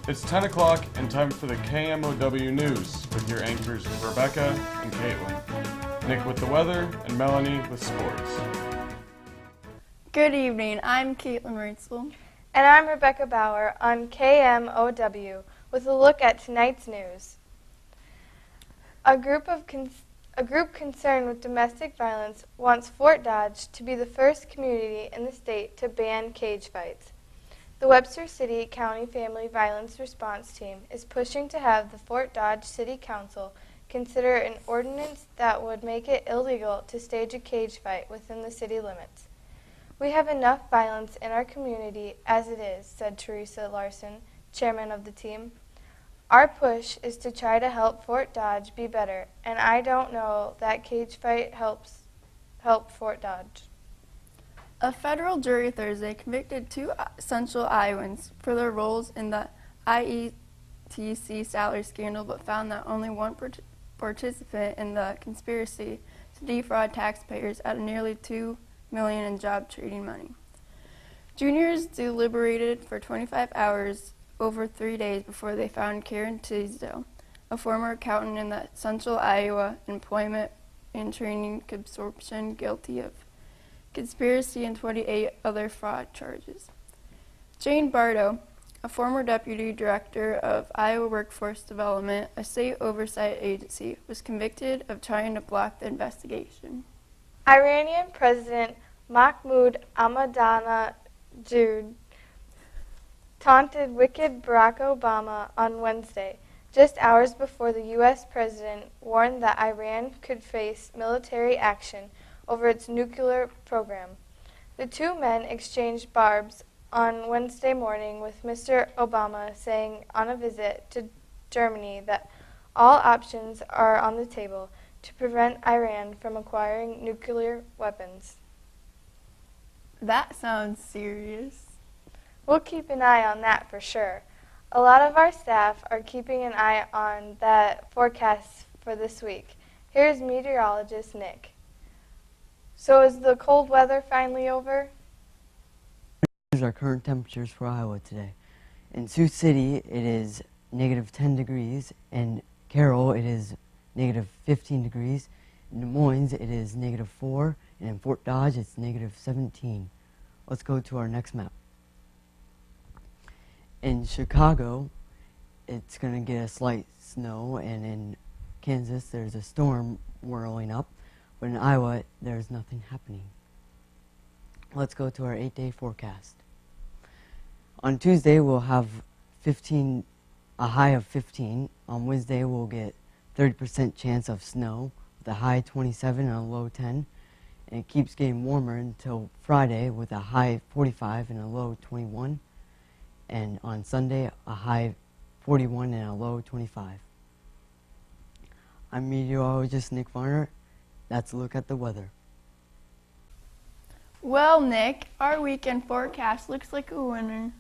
It's 10 o'clock and time for the KMOW News with your anchors Rebecca and Caitlin. Nick with the weather and Melanie with sports. Good evening, I'm Caitlin Reitzel. And I'm Rebecca Bauer on KMOW with a look at tonight's news. A group concerned with domestic violence wants Fort Dodge to be the first community in the state to ban cage fights. The Webster City County Family Violence Response Team is pushing to have the Fort Dodge City Council consider an ordinance that would make it illegal to stage a cage fight within the city limits. "We have enough violence in our community as it is," said Teresa Larson, chairman of the team. "Our push is to try to help Fort Dodge be better, and I don't know that cage fight help Fort Dodge." A federal jury Thursday convicted two Central Iowans for their roles in the IETC salary scandal, but found that only one participant in the conspiracy to defraud taxpayers out of nearly $2 million in job trading money. Juniors deliberated for 25 hours over 3 days before they found Karen Teasdale, a former accountant in the Central Iowa Employment and Training Consortium, guilty of conspiracy and 28 other fraud charges. Jane Bardo, a former deputy director of Iowa Workforce Development, a state oversight agency, was convicted of trying to block the investigation. Iranian President Mahmoud Ahmadinejad taunted wicked Barack Obama on Wednesday, just hours before the U.S. president warned that Iran could face military action over its nuclear program. The two men exchanged barbs on Wednesday morning, with Mr. Obama saying on a visit to Germany that all options are on the table to prevent Iran from acquiring nuclear weapons. That sounds serious. We'll keep an eye on that for sure. A lot of our staff are keeping an eye on that forecast for this week. Here's meteorologist Nick. So is the cold weather finally over? Here's our current temperatures for Iowa today. In Sioux City, it is negative 10 degrees. In Carroll, it is negative 15 degrees. In Des Moines, it is negative 4. And in Fort Dodge, it's negative 17. Let's go to our next map. In Chicago, it's going to get a slight snow, and in Kansas, there's a storm whirling up. But in Iowa, there's nothing happening. Let's go to our 8-day forecast. On Tuesday, we'll have a high of 15. On Wednesday, we'll get 30% chance of snow with a high 27 and a low 10. And it keeps getting warmer until Friday with a high 45 and a low 21. And on Sunday, a high 41 and a low 25. I'm meteorologist Nick Varner. That's a look at the weather. Well, Nick, our weekend forecast looks like a winner.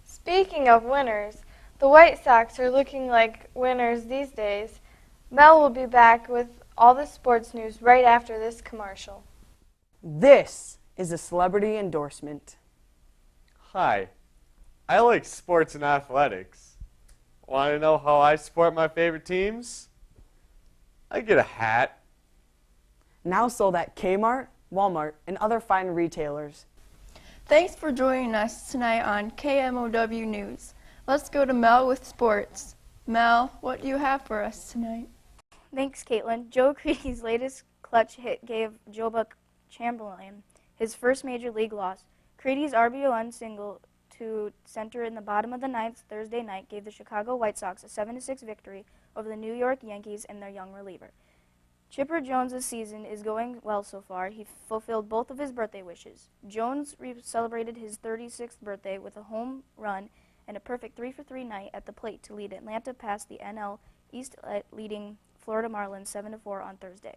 Speaking of winners, the White Sox are looking like winners these days. Mel will be back with all the sports news right after this commercial. This is a celebrity endorsement. Hi, I like sports and athletics. Want to know how I support my favorite teams? I get a hat. Now sold at Kmart, Walmart, and other fine retailers. Thanks for joining us tonight on KMOW News. Let's go to Mel with sports. Mel, what do you have for us tonight? Thanks, Caitlin. Joe Creedy's latest clutch hit gave Joe Buck Chamberlain his first major league loss. Creedy's RBI single to center in the bottom of the ninth Thursday night gave the Chicago White Sox a 7-6 victory over the New York Yankees and their young reliever. Chipper Jones' season is going well so far. He fulfilled both of his birthday wishes. Jones celebrated his 36th birthday with a home run and a perfect 3-for-3 night at the plate to lead Atlanta past the NL East, leading Florida Marlins 7-4 on Thursday.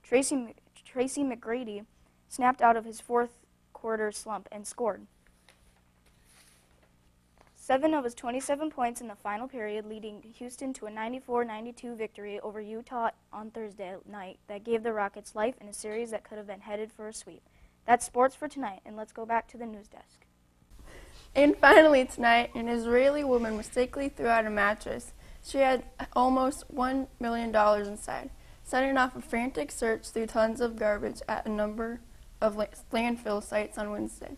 Tracy McGrady snapped out of his fourth quarter slump and scored 7 of his 27 points in the final period, leading Houston to a 94-92 victory over Utah on Thursday night that gave the Rockets life in a series that could have been headed for a sweep. That's sports for tonight, and let's go back to the news desk. And finally tonight, an Israeli woman mistakenly threw out a mattress. She had almost $1 million inside, setting off a frantic search through tons of garbage at a number of landfill sites on Wednesday.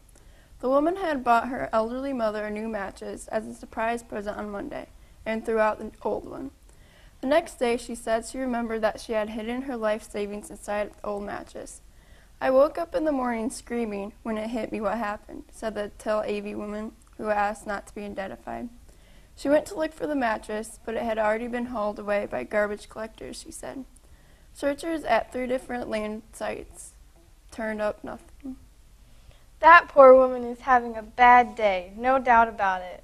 The woman had bought her elderly mother a new mattress as a surprise present on Monday and threw out the old one. The next day, she said she remembered that she had hidden her life savings inside the old mattress. I woke up in the morning screaming when it hit me what happened, said the Tel Aviv woman, who asked not to be identified. She went to look for the mattress, but it had already been hauled away by garbage collectors, she said. Searchers at 3 different land sites turned up nothing. That poor woman is having a bad day, no doubt about it.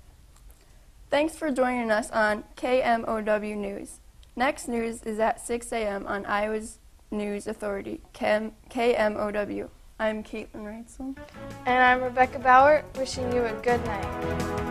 Thanks for joining us on KMOW News. Next news is at 6 a.m. on Iowa's News Authority, KMOW. I'm Caitlin Reitzel. And I'm Rebecca Bauer, wishing you a good night.